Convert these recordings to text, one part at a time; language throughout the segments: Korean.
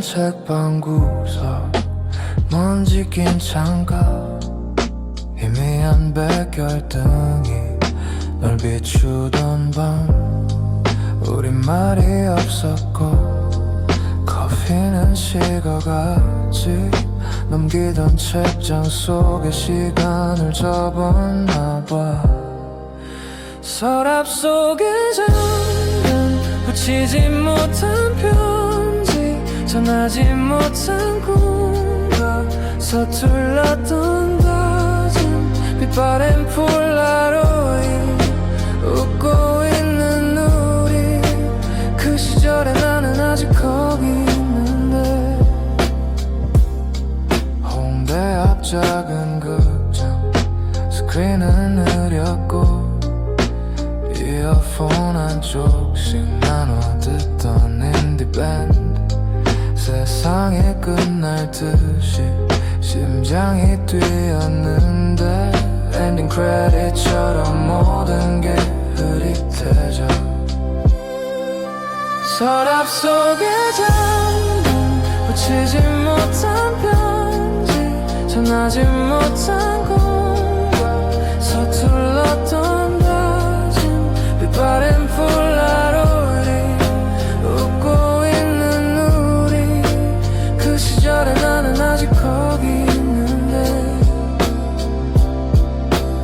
책방 구석 먼지 낀 창가 희미한 백열등이 널 비추던 밤 우린 말이 없었고 커피는 식어갔지 넘기던 책장 속에 시간을 접었나봐 서랍 속에 잠든 붙이지 못한 편지 전하지 못한 꿈과 서툴렀던 다짐 빛바랜 폴라로id 웃고 있는 우리 그 시절에 나는 아직 거기 있는데 홍대 앞 작은 극장 스크린은 느렸고 이어폰 한쪽씩 나눠 듣던 인디밴드 세상이 끝날 듯이 심장이 뛰었는데 엔딩 크레딧처럼 모든 게 흐릿해져 서랍 속에 잠든 붙이지 못한 편지 전하지 못한 꿈과 서툴렀던 다짐 빛바랜 폴라로이드 웃고 있는 우리 그 시절에 나는 아직 거기 있는데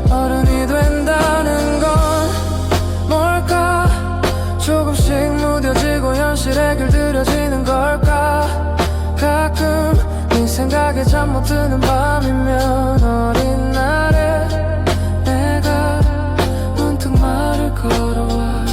어른이 된다는 건 뭘까 조금씩 무뎌지고 현실에 길들여지는 걸까 가끔 네 생각에 잠 못 드는 밤이면 어린 날에 내가 문득 말을 걸어와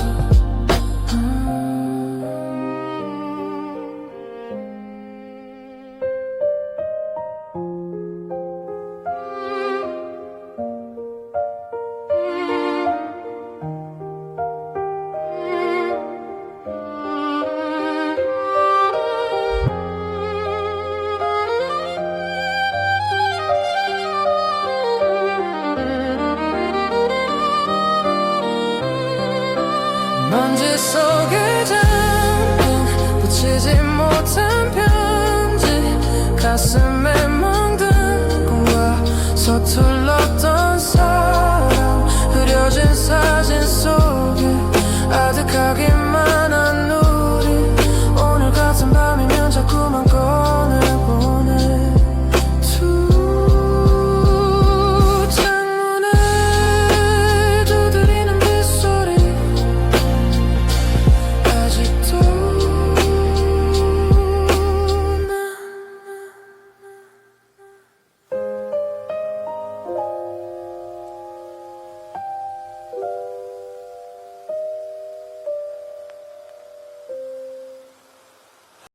먼지 속에 잠든 붙이지 못한 편지 가슴에 멍든 꿈과 서툴렀던